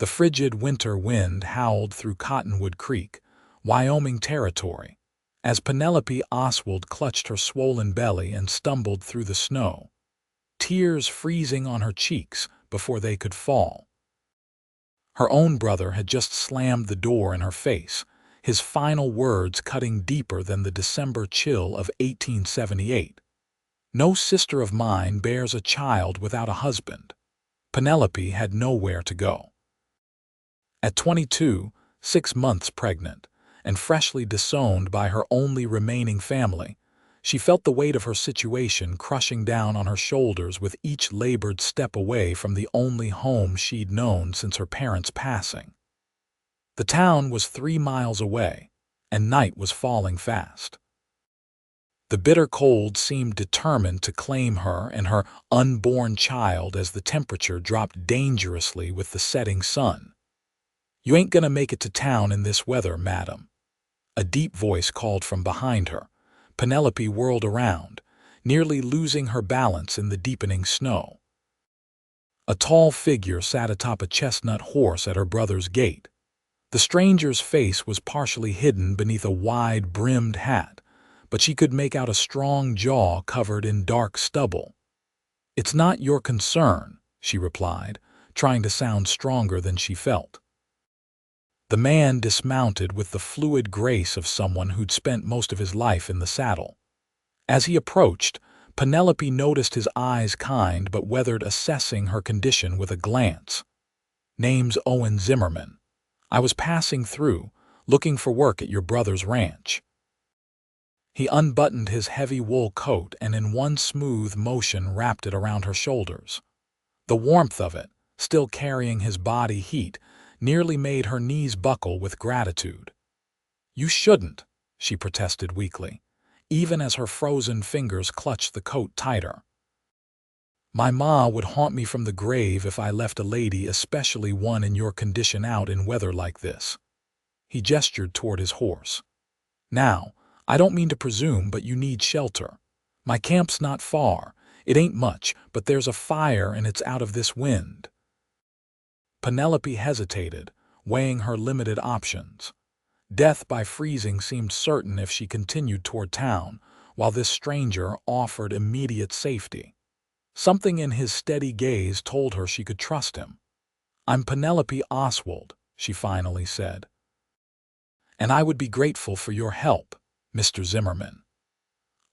The frigid winter wind howled through Cottonwood Creek, Wyoming territory, as Penelope Oswald clutched her swollen belly and stumbled through the snow, tears freezing on her cheeks before they could fall. Her own brother had just slammed the door in her face, his final words cutting deeper than the December chill of 1878. "No sister of mine bears a child without a husband." Penelope had nowhere to go. At 22, 6 months pregnant, and freshly disowned by her only remaining family, she felt the weight of her situation crushing down on her shoulders with each labored step away from the only home she'd known since her parents' passing. The town was 3 miles away, and night was falling fast. The bitter cold seemed determined to claim her and her unborn child as the temperature dropped dangerously with the setting sun. "You ain't gonna make it to town in this weather, madam." A deep voice called from behind her. Penelope whirled around, nearly losing her balance in the deepening snow. A tall figure sat atop a chestnut horse at her brother's gate. The stranger's face was partially hidden beneath a wide-brimmed hat, but she could make out a strong jaw covered in dark stubble. "It's not your concern," she replied, trying to sound stronger than she felt. The man dismounted with the fluid grace of someone who'd spent most of his life in the saddle. As he approached, Penelope noticed his eyes kind but weathered, assessing her condition with a glance. "Name's Owen Zimmerman. I was passing through, looking for work at your brother's ranch." He unbuttoned his heavy wool coat and in one smooth motion wrapped it around her shoulders. The warmth of it, still carrying his body heat, nearly made her knees buckle with gratitude. "You shouldn't," she protested weakly, even as her frozen fingers clutched the coat tighter. "My ma would haunt me from the grave if I left a lady, especially one in your condition, out in weather like this." He gestured toward his horse. "Now, I don't mean to presume, but you need shelter. My camp's not far. It ain't much, but there's a fire and it's out of this wind." Penelope hesitated, weighing her limited options. Death by freezing seemed certain if she continued toward town, while this stranger offered immediate safety. Something in his steady gaze told her she could trust him. "I'm Penelope Oswald," she finally said. "And I would be grateful for your help, Mr. Zimmerman."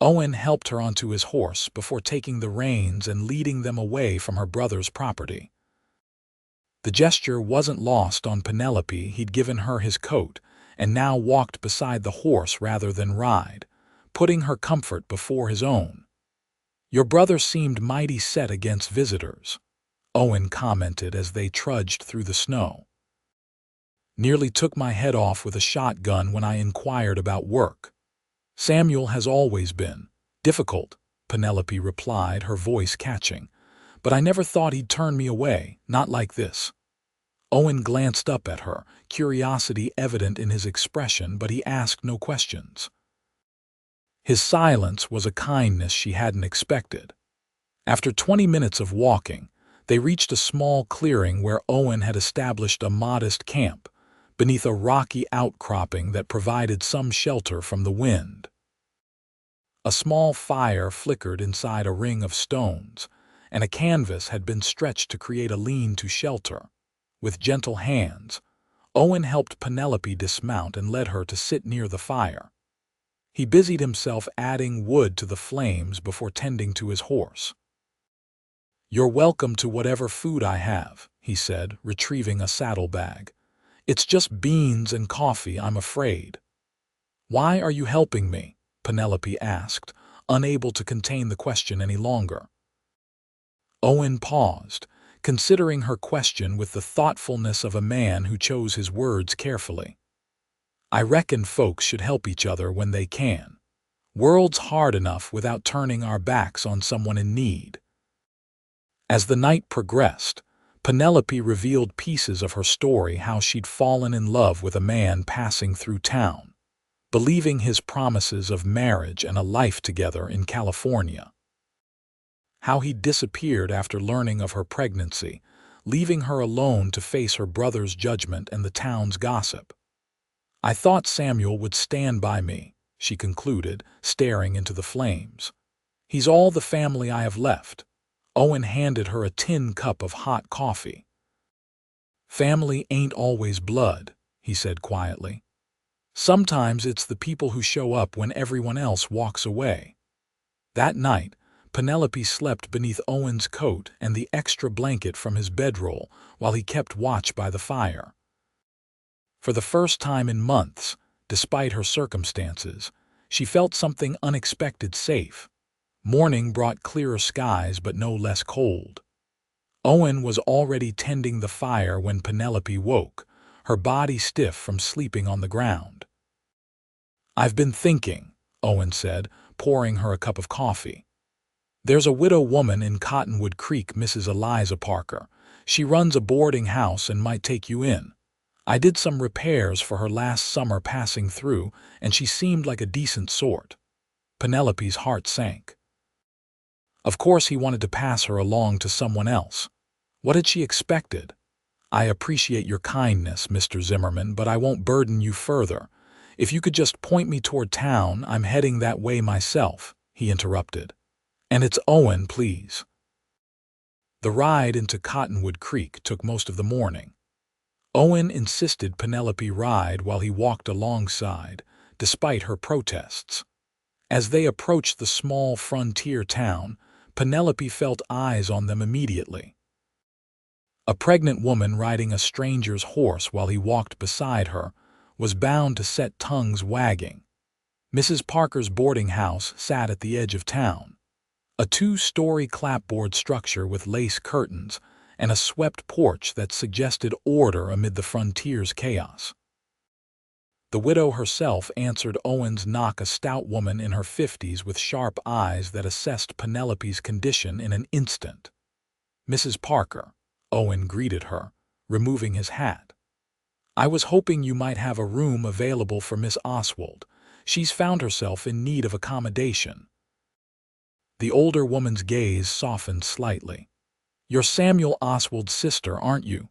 Owen helped her onto his horse before taking the reins and leading them away from her brother's property. The gesture wasn't lost on Penelope. He'd given her his coat and now walked beside the horse rather than ride, putting her comfort before his own. "Your brother seemed mighty set against visitors," Owen commented as they trudged through the snow. "Nearly took my head off with a shotgun when I inquired about work." "Samuel has always been difficult," Penelope replied, her voice catching. "But I never thought he'd turn me away, not like this." Owen glanced up at her, curiosity evident in his expression, but he asked no questions. His silence was a kindness she hadn't expected. After 20 minutes of walking, they reached a small clearing where Owen had established a modest camp, beneath a rocky outcropping that provided some shelter from the wind. A small fire flickered inside a ring of stones, and a canvas had been stretched to create a lean-to shelter. With gentle hands, Owen helped Penelope dismount and led her to sit near the fire. He busied himself adding wood to the flames before tending to his horse. "You're welcome to whatever food I have," he said, retrieving a saddlebag. "It's just beans and coffee, I'm afraid." "Why are you helping me?" Penelope asked, unable to contain the question any longer. Owen paused, considering her question with the thoughtfulness of a man who chose his words carefully. "I reckon folks should help each other when they can. World's hard enough without turning our backs on someone in need." As the night progressed, Penelope revealed pieces of her story, how she'd fallen in love with a man passing through town, believing his promises of marriage and a life together in California. How he disappeared after learning of her pregnancy, leaving her alone to face her brother's judgment and the town's gossip. "I thought Samuel would stand by me," she concluded, staring into the flames. "He's all the family I have left." Owen handed her a tin cup of hot coffee. "Family ain't always blood," he said quietly. "Sometimes it's the people who show up when everyone else walks away." That night, Penelope slept beneath Owen's coat and the extra blanket from his bedroll while he kept watch by the fire. For the first time in months, despite her circumstances, she felt something unexpected safe. Morning brought clearer skies but no less cold. Owen was already tending the fire when Penelope woke, her body stiff from sleeping on the ground. "I've been thinking," Owen said, pouring her a cup of coffee. "There's a widow woman in Cottonwood Creek, Mrs. Eliza Parker. She runs a boarding house and might take you in. I did some repairs for her last summer passing through, and she seemed like a decent sort." Penelope's heart sank. Of course he wanted to pass her along to someone else. What had she expected? "I appreciate your kindness, Mr. Zimmerman, but I won't burden you further. If you could just point me toward town, I'm heading that way myself," he interrupted. "And it's Owen, please." The ride into Cottonwood Creek took most of the morning. Owen insisted Penelope ride while he walked alongside, despite her protests. As they approached the small frontier town, Penelope felt eyes on them immediately. A pregnant woman riding a stranger's horse while he walked beside her was bound to set tongues wagging. Mrs. Parker's boarding house sat at the edge of town, a two-story clapboard structure with lace curtains and a swept porch that suggested order amid the frontier's chaos. The widow herself answered Owen's knock, a stout woman in her 50s with sharp eyes that assessed Penelope's condition in an instant. "Mrs. Parker," Owen greeted her, removing his hat. "I was hoping you might have a room available for Miss Oswald. She's found herself in need of accommodation." The older woman's gaze softened slightly. "You're Samuel Oswald's sister, aren't you?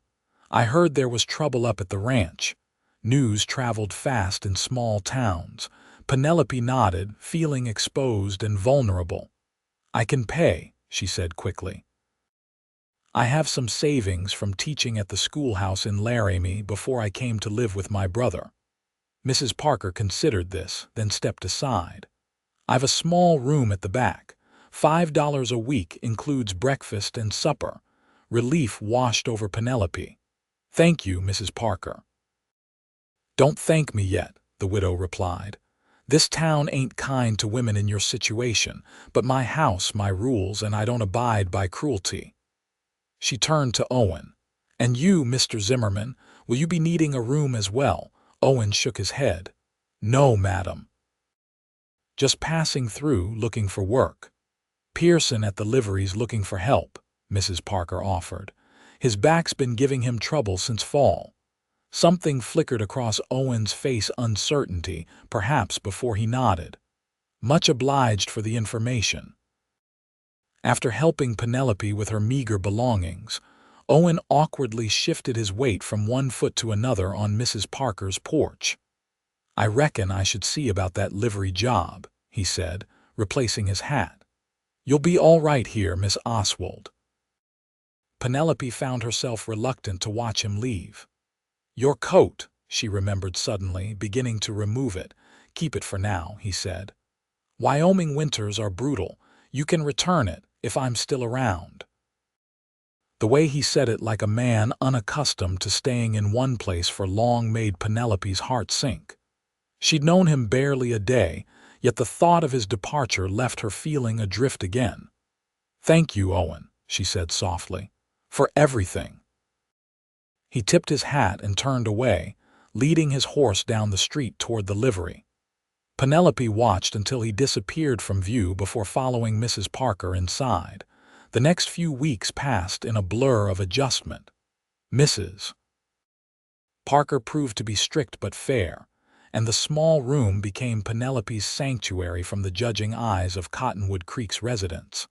I heard there was trouble up at the ranch." News traveled fast in small towns. Penelope nodded, feeling exposed and vulnerable. "I can pay," she said quickly. "I have some savings from teaching at the schoolhouse in Laramie before I came to live with my brother." Mrs. Parker considered this, then stepped aside. "I've a small room at the back. $5 a week includes breakfast and supper." Relief washed over Penelope. "Thank you, Mrs. Parker." "Don't thank me yet," the widow replied. "This town ain't kind to women in your situation, but my house, my rules, and I don't abide by cruelty." She turned to Owen. "And you, Mr. Zimmerman, will you be needing a room as well?" Owen shook his head. "No, madam. Just passing through, looking for work." "Pearson at the livery's looking for help," Mrs. Parker offered. "His back's been giving him trouble since fall." Something flickered across Owen's face, uncertainty, perhaps before he nodded. "Much obliged for the information." After helping Penelope with her meager belongings, Owen awkwardly shifted his weight from one foot to another on Mrs. Parker's porch. "I reckon I should see about that livery job," he said, replacing his hat. "You'll be all right here, Miss Oswald." Penelope found herself reluctant to watch him leave. "Your coat," she remembered suddenly, beginning to remove it. "Keep it for now," he said. "Wyoming winters are brutal. You can return it if I'm still around." The way he said it, like a man unaccustomed to staying in one place for long, made Penelope's heart sink. She'd known him barely a day, yet the thought of his departure left her feeling adrift again. "Thank you, Owen," she said softly, "for everything." He tipped his hat and turned away, leading his horse down the street toward the livery. Penelope watched until he disappeared from view before following Mrs. Parker inside. The next few weeks passed in a blur of adjustment. Mrs. Parker proved to be strict but fair, and the small room became Penelope's sanctuary from the judging eyes of Cottonwood Creek's residents.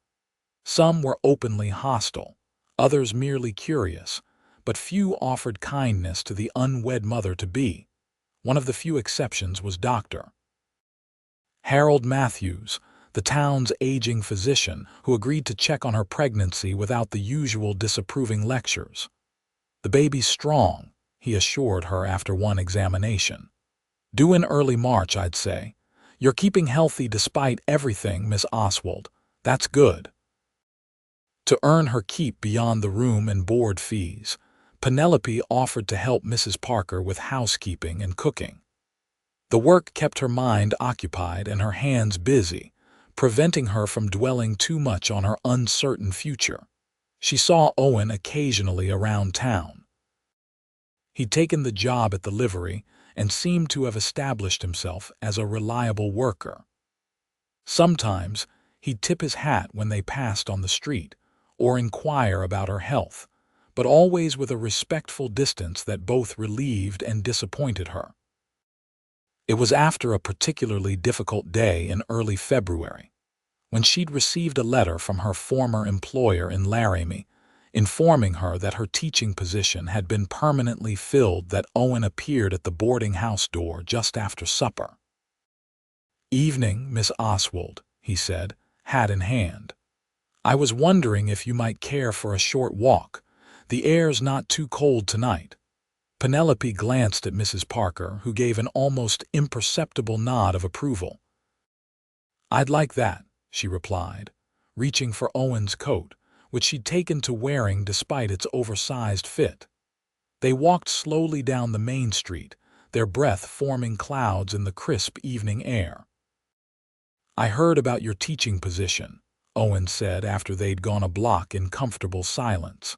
Some were openly hostile, others merely curious, but few offered kindness to the unwed mother-to-be. One of the few exceptions was Dr. Harold Matthews, the town's aging physician, who agreed to check on her pregnancy without the usual disapproving lectures. "The baby's strong," he assured her after one examination. "Due in early March, I'd say. You're keeping healthy despite everything, Miss Oswald. That's good." To earn her keep beyond the room and board fees, Penelope offered to help Mrs. Parker with housekeeping and cooking. The work kept her mind occupied and her hands busy, preventing her from dwelling too much on her uncertain future. She saw Owen occasionally around town. He'd taken the job at the livery and seemed to have established himself as a reliable worker. Sometimes he'd tip his hat when they passed on the street, or inquire about her health, but always with a respectful distance that both relieved and disappointed her. It was after a particularly difficult day in early February, when she'd received a letter from her former employer in Laramie, informing her that her teaching position had been permanently filled, that Owen appeared at the boarding house door just after supper. "Evening, Miss Oswald," he said, hat in hand. "I was wondering if you might care for a short walk. The air's not too cold tonight." Penelope glanced at Mrs. Parker, who gave an almost imperceptible nod of approval. "I'd like that," she replied, reaching for Owen's coat, which she'd taken to wearing despite its oversized fit. They walked slowly down the main street, their breath forming clouds in the crisp evening air. "I heard about your teaching position," Owen said after they'd gone a block in comfortable silence.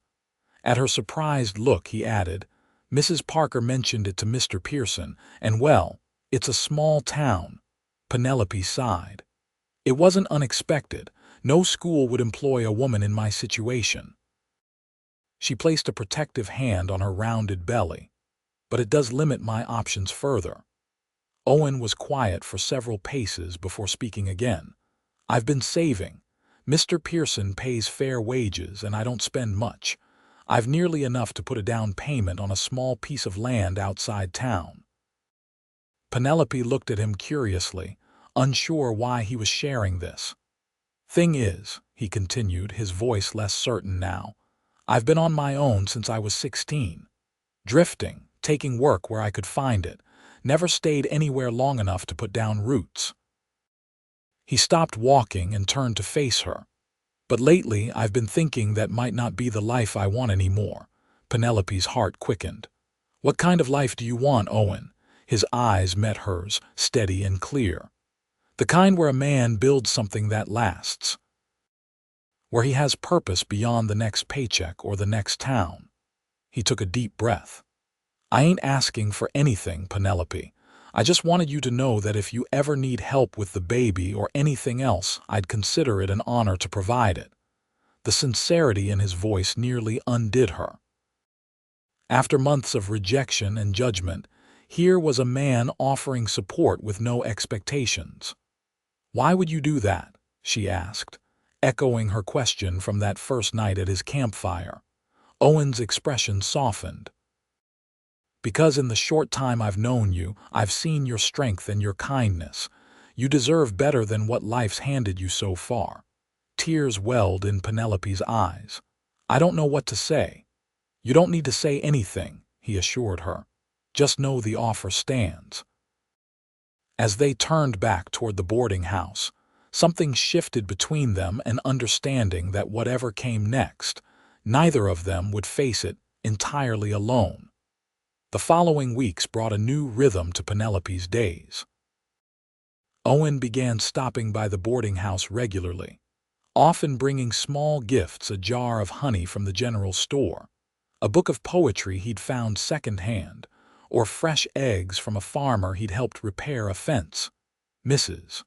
At her surprised look, he added, "Mrs. Parker mentioned it to Mr. Pearson, and well, it's a small town." Penelope sighed. "It wasn't unexpected. No school would employ a woman in my situation." She placed a protective hand on her rounded belly. "But it does limit my options further." Owen was quiet for several paces before speaking again. "I've been saving. Mr. Pearson pays fair wages and I don't spend much. I've nearly enough to put a down payment on a small piece of land outside town." Penelope looked at him curiously, unsure why he was sharing this. "Thing is," he continued, his voice less certain now, "I've been on my own since I was 16. Drifting, taking work where I could find it, never stayed anywhere long enough to put down roots." He stopped walking and turned to face her. "But lately I've been thinking that might not be the life I want anymore." Penelope's heart quickened. "What kind of life do you want, Owen?" His eyes met hers, steady and clear. "The kind where a man builds something that lasts. Where he has purpose beyond the next paycheck or the next town." He took a deep breath. "I ain't asking for anything, Penelope. I just wanted you to know that if you ever need help with the baby or anything else, I'd consider it an honor to provide it." The sincerity in his voice nearly undid her. After months of rejection and judgment, here was a man offering support with no expectations. "Why would you do that?" she asked, echoing her question from that first night at his campfire. Owen's expression softened. "Because in the short time I've known you, I've seen your strength and your kindness. You deserve better than what life's handed you so far." Tears welled in Penelope's eyes. "I don't know what to say." "You don't need to say anything," he assured her. "Just know the offer stands." As they turned back toward the boarding house, something shifted between them, an understanding that whatever came next, neither of them would face it entirely alone. The following weeks brought a new rhythm to Penelope's days. Owen began stopping by the boarding house regularly, often bringing small gifts, a jar of honey from the general store, a book of poetry he'd found secondhand, or fresh eggs from a farmer he'd helped repair a fence. Mrs.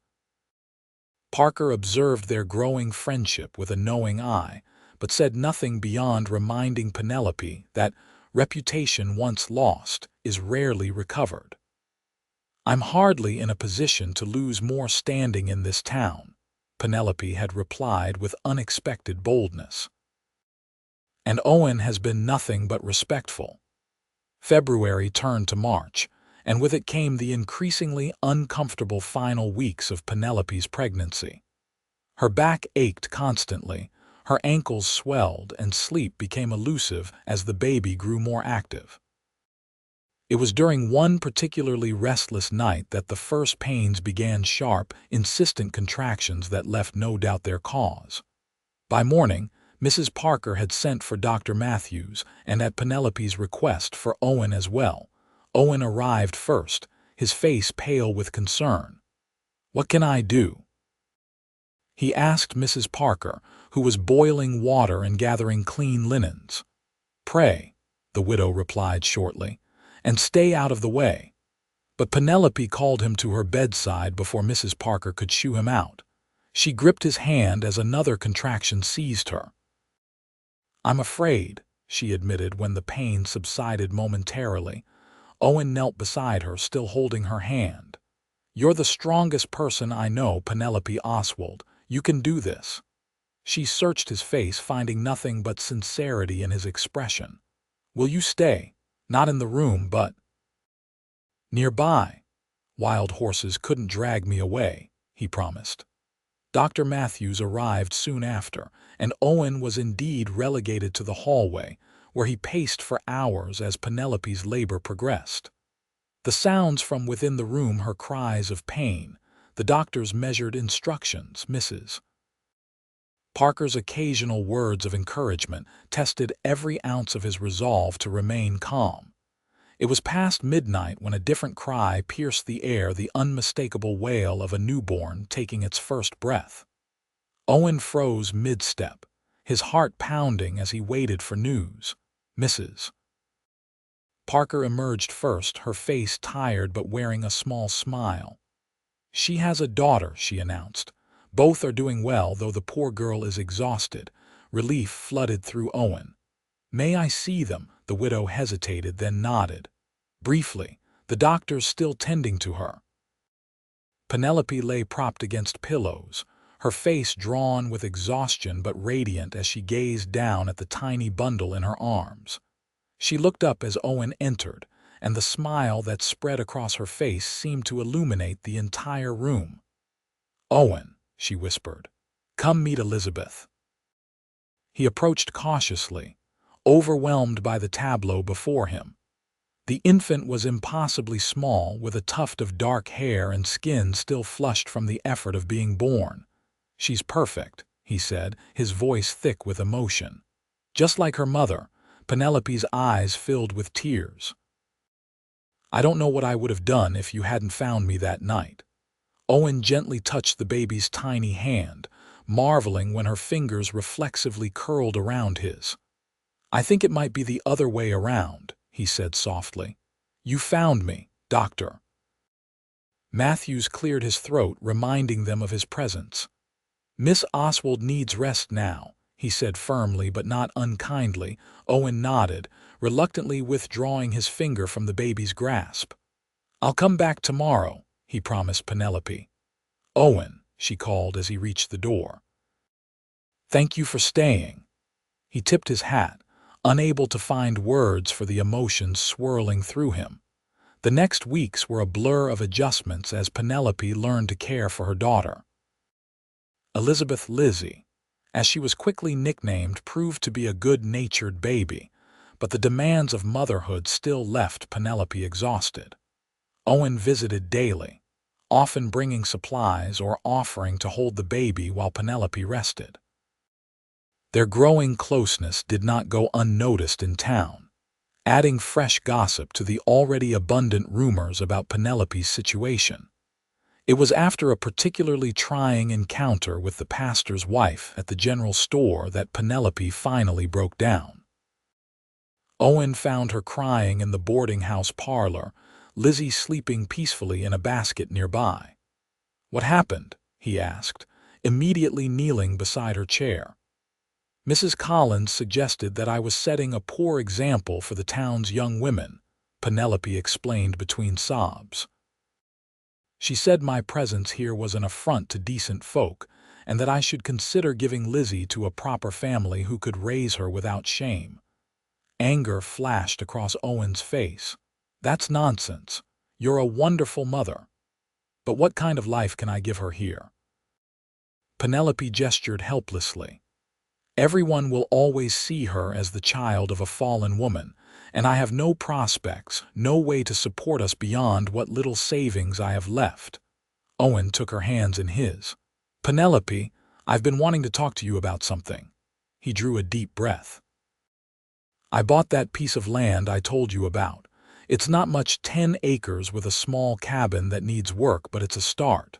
Parker observed their growing friendship with a knowing eye, but said nothing beyond reminding Penelope that reputation once lost is rarely recovered. "I'm hardly in a position to lose more standing in this town," Penelope had replied with unexpected boldness. And Owen has been nothing but respectful. February turned to March, and with it came the increasingly uncomfortable final weeks of Penelope's pregnancy. Her back ached constantly, her ankles swelled, and sleep became elusive as the baby grew more active. It was during one particularly restless night that the first pains began, sharp, insistent contractions that left no doubt their cause. By morning, Mrs. Parker had sent for Dr. Matthews, and at Penelope's request for Owen as well. Owen arrived first, his face pale with concern. "What can I do?" he asked Mrs. Parker, who was boiling water and gathering clean linens. "Pray," the widow replied shortly, "and stay out of the way." But Penelope called him to her bedside before Mrs. Parker could shoo him out. She gripped his hand as another contraction seized her. "I'm afraid," she admitted when the pain subsided momentarily. Owen knelt beside her, still holding her hand. "You're the strongest person I know, Penelope Oswald. You can do this." She searched his face, finding nothing but sincerity in his expression. "Will you stay? Not in the room, but nearby. Wild horses couldn't drag me away," he promised. Dr. Matthews arrived soon after, and Owen was indeed relegated to the hallway, where he paced for hours as Penelope's labor progressed. The sounds from within the room, her cries of pain, the doctor's measured instructions, Mrs. Parker's occasional words of encouragement tested every ounce of his resolve to remain calm. It was past midnight when a different cry pierced the air, the unmistakable wail of a newborn taking its first breath. Owen froze mid-step, his heart pounding as he waited for news. Mrs. Parker emerged first, her face tired but wearing a small smile. "She has a daughter," she announced. "Both are doing well, though the poor girl is exhausted." Relief flooded through Owen. "May I see them?" The widow hesitated, then nodded. Briefly, the doctors still tending to her. Penelope lay propped against pillows, her face drawn with exhaustion but radiant as she gazed down at the tiny bundle in her arms. She looked up as Owen entered, and the smile that spread across her face seemed to illuminate the entire room. "Owen," she whispered, "come meet Elizabeth." He approached cautiously, overwhelmed by the tableau before him. The infant was impossibly small, with a tuft of dark hair and skin still flushed from the effort of being born. "She's perfect," he said, his voice thick with emotion. "Just like her mother." Penelope's eyes filled with tears. "I don't know what I would have done if you hadn't found me that night." Owen gently touched the baby's tiny hand, marveling when her fingers reflexively curled around his. "I think it might be the other way around," he said softly. "You found me, Doctor." Matthews cleared his throat, reminding them of his presence. "Miss Oswald needs rest now," he said firmly but not unkindly. Owen nodded, reluctantly withdrawing his finger from the baby's grasp. "I'll come back tomorrow," he promised Penelope. "Owen," she called as he reached the door. "Thank you for staying." He tipped his hat, unable to find words for the emotions swirling through him. The next weeks were a blur of adjustments as Penelope learned to care for her daughter. Elizabeth Lizzie, as she was quickly nicknamed, proved to be a good-natured baby, but the demands of motherhood still left Penelope exhausted. Owen visited daily, often bringing supplies or offering to hold the baby while Penelope rested. Their growing closeness did not go unnoticed in town, adding fresh gossip to the already abundant rumors about Penelope's situation. It was after a particularly trying encounter with the pastor's wife at the general store that Penelope finally broke down. Owen found her crying in the boarding house parlor, Lizzie sleeping peacefully in a basket nearby. "What happened?" he asked, immediately kneeling beside her chair. "Mrs. Collins suggested that I was setting a poor example for the town's young women," Penelope explained between sobs. "She said my presence here was an affront to decent folk, and that I should consider giving Lizzie to a proper family who could raise her without shame. Anger flashed across Owen's face. That's nonsense. You're a wonderful mother. But what kind of life can I give her here? Penelope gestured helplessly. Everyone will always see her as the child of a fallen woman, and I have no prospects, no way to support us beyond what little savings I have left. Owen took her hands in his. Penelope, I've been wanting to talk to you about something. He drew a deep breath. I bought that piece of land I told you about. It's not much, 10 acres with a small cabin that needs work, but it's a start.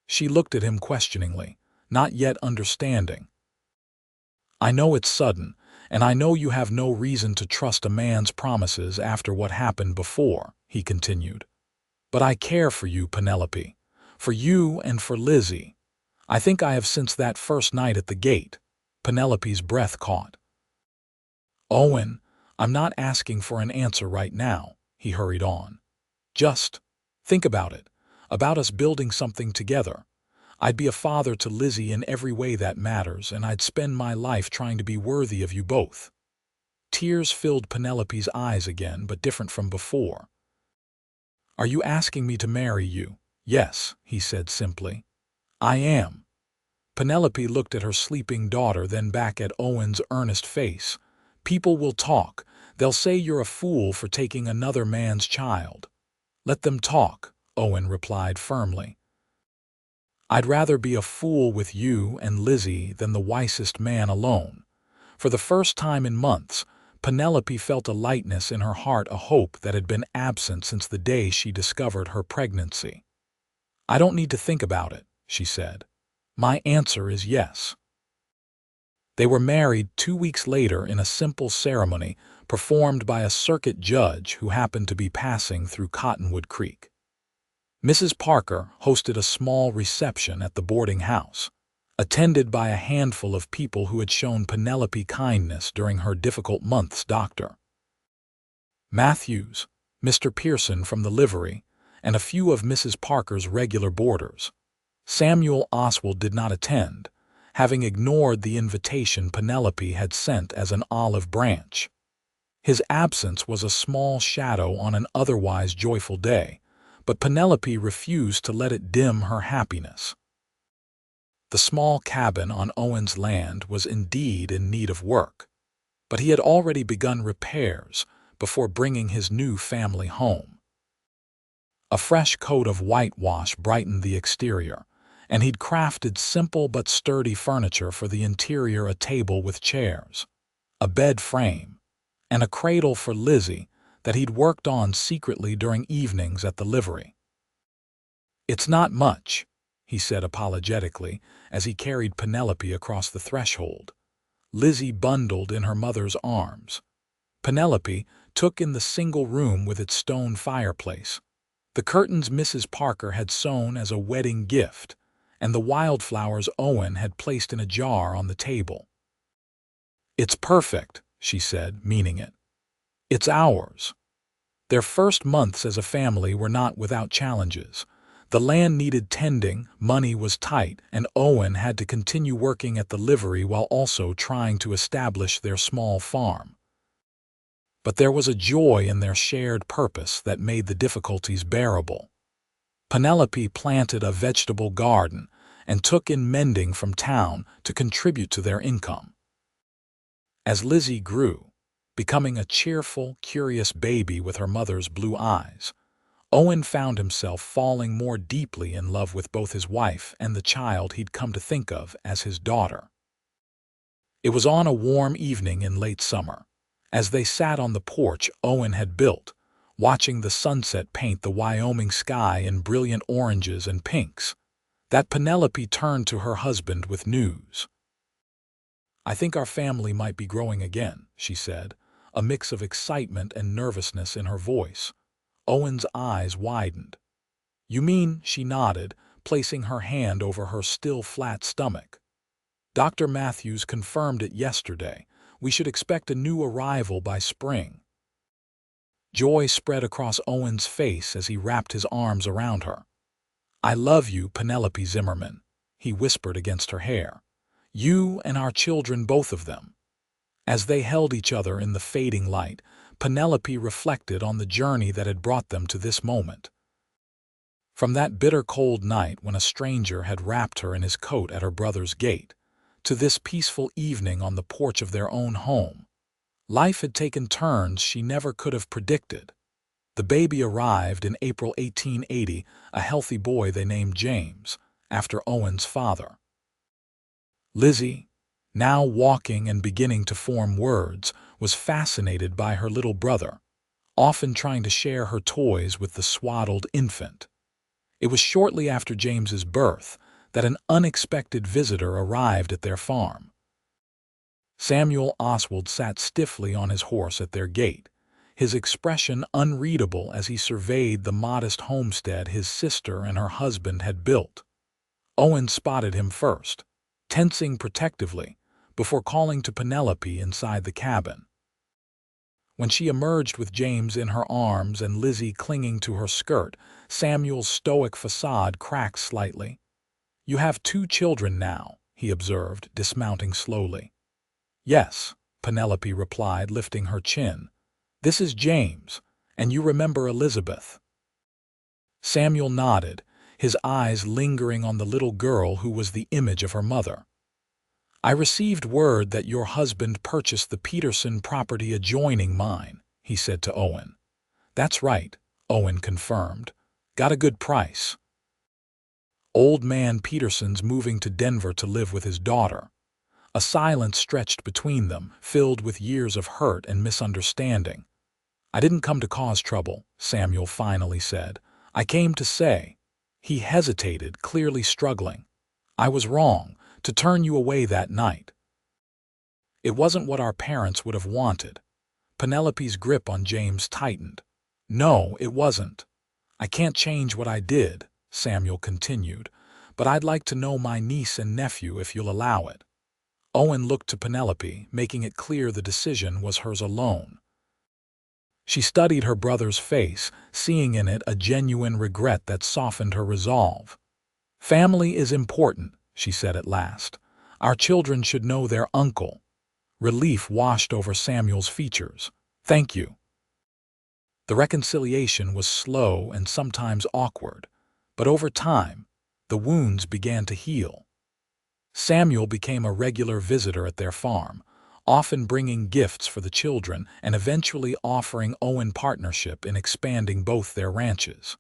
She looked at him questioningly, not yet understanding. I know it's sudden, and I know you have no reason to trust a man's promises after what happened before, he continued. But I care for you, Penelope, for you and for Lizzie. I think I have since that first night at the gate. Penelope's breath caught. Owen, I'm not asking for an answer right now, he hurried on. Just think about it, about us building something together. I'd be a father to Lizzie in every way that matters, and I'd spend my life trying to be worthy of you both. Tears filled Penelope's eyes again, but different from before. Are you asking me to marry you? Yes, he said simply. I am. Penelope looked at her sleeping daughter, then back at Owen's earnest face. People will talk. They'll say you're a fool for taking another man's child. Let them talk, Owen replied firmly. I'd rather be a fool with you and Lizzie than the wisest man alone. For the first time in months, Penelope felt a lightness in her heart, a hope that had been absent since the day she discovered her pregnancy. I don't need to think about it, she said. My answer is yes. They were married 2 weeks later in a simple ceremony performed by a circuit judge who happened to be passing through Cottonwood Creek. Mrs. Parker hosted a small reception at the boarding house, attended by a handful of people who had shown Penelope kindness during her difficult months. Dr. Matthews, Mr. Pearson from the livery, and a few of Mrs. Parker's regular boarders. Samuel Oswald did not attend, having ignored the invitation Penelope had sent as an olive branch. His absence was a small shadow on an otherwise joyful day, but Penelope refused to let it dim her happiness. The small cabin on Owen's land was indeed in need of work, but he had already begun repairs before bringing his new family home. A fresh coat of whitewash brightened the exterior, and he'd crafted simple but sturdy furniture for the interior: a table with chairs, a bed frame, and a cradle for Lizzie that he'd worked on secretly during evenings at the livery. It's not much, he said apologetically as he carried Penelope across the threshold. Lizzie bundled in her mother's arms. Penelope took in the single room with its stone fireplace, the curtains Mrs. Parker had sewn as a wedding gift, and the wildflowers Owen had placed in a jar on the table. It's perfect, she said, meaning it. It's ours. Their first months as a family were not without challenges. The land needed tending, money was tight, and Owen had to continue working at the livery while also trying to establish their small farm. But there was a joy in their shared purpose that made the difficulties bearable. Penelope planted a vegetable garden and took in mending from town to contribute to their income. As Lizzie grew, becoming a cheerful, curious baby with her mother's blue eyes, Owen found himself falling more deeply in love with both his wife and the child he'd come to think of as his daughter. It was on a warm evening in late summer, as they sat on the porch Owen had built, watching the sunset paint the Wyoming sky in brilliant oranges and pinks, that Penelope turned to her husband with news. I think our family might be growing again, she said, a mix of excitement and nervousness in her voice. Owen's eyes widened. You mean, she nodded, placing her hand over her still flat stomach. Dr. Matthews confirmed it yesterday. We should expect a new arrival by spring. Joy spread across Owen's face as he wrapped his arms around her. I love you, Penelope Zimmerman, he whispered against her hair. "You and our children, both of them." As they held each other in the fading light, Penelope reflected on the journey that had brought them to this moment. From that bitter cold night when a stranger had wrapped her in his coat at her brother's gate, to this peaceful evening on the porch of their own home, life had taken turns she never could have predicted. The baby arrived in April 1880, a healthy boy they named James, after Owen's father. Lizzie, now walking and beginning to form words, was fascinated by her little brother, often trying to share her toys with the swaddled infant. It was shortly after James's birth that an unexpected visitor arrived at their farm. Samuel Oswald sat stiffly on his horse at their gate, his expression unreadable as he surveyed the modest homestead his sister and her husband had built. Owen spotted him first, tensing protectively, before calling to Penelope inside the cabin. When she emerged with James in her arms and Lizzie clinging to her skirt, Samuel's stoic facade cracked slightly. "You have 2 children now," he observed, dismounting slowly. "Yes," Penelope replied, lifting her chin. "This is James, and you remember Elizabeth." Samuel nodded, his eyes lingering on the little girl who was the image of her mother. "I received word that your husband purchased the Peterson property adjoining mine," he said to Owen. "That's right," Owen confirmed. "Got a good price. Old man Peterson's moving to Denver to live with his daughter." A silence stretched between them, filled with years of hurt and misunderstanding. "I didn't come to cause trouble," Samuel finally said. "I came to say—" He hesitated, clearly struggling. "I was wrong to turn you away that night. It wasn't what our parents would have wanted." Penelope's grip on James tightened. "No, it wasn't. I can't change what I did," Samuel continued, "but I'd like to know my niece and nephew if you'll allow it." Owen looked to Penelope, making it clear the decision was hers alone. She studied her brother's face, seeing in it a genuine regret that softened her resolve. "Family is important," she said at last. "Our children should know their uncle." Relief washed over Samuel's features. "Thank you." The reconciliation was slow and sometimes awkward, but over time, the wounds began to heal. Samuel became a regular visitor at their farm, often bringing gifts for the children and eventually offering Owen partnership in expanding both their ranches.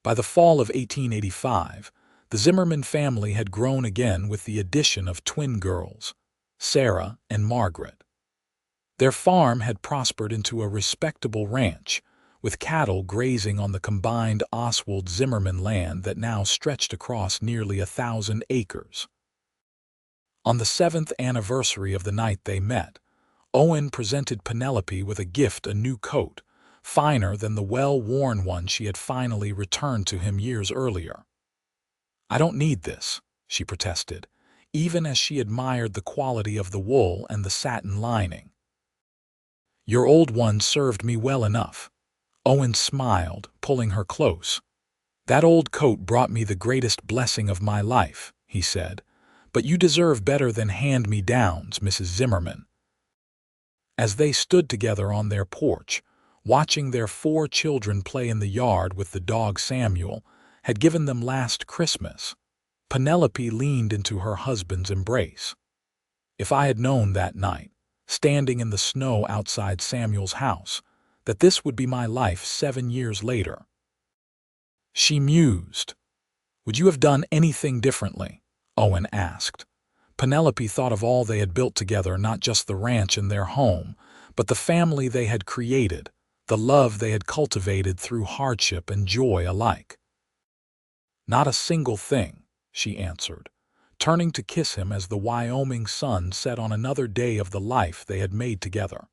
By the fall of 1885, the Zimmerman family had grown again with the addition of twin girls, Sarah and Margaret. Their farm had prospered into a respectable ranch, with cattle grazing on the combined Oswald-Zimmerman land that now stretched across nearly 1,000 acres. On the 7th anniversary of the night they met, Owen presented Penelope with a gift, a new coat, finer than the well-worn one she had finally returned to him years earlier. "I don't need this," she protested, even as she admired the quality of the wool and the satin lining. "Your old one served me well enough." Owen smiled, pulling her close. "That old coat brought me the greatest blessing of my life," he said. "But you deserve better than hand-me-downs, Mrs. Zimmerman." As they stood together on their porch, watching their 4 children play in the yard with the dog Samuel had given them last Christmas, Penelope leaned into her husband's embrace. "If I had known that night, standing in the snow outside Samuel's house, that this would be my life 7 years later," she mused. "Would you have done anything differently?" Owen asked. Penelope thought of all they had built together, not just the ranch and their home, but the family they had created, the love they had cultivated through hardship and joy alike. "Not a single thing," she answered, turning to kiss him as the Wyoming sun set on another day of the life they had made together.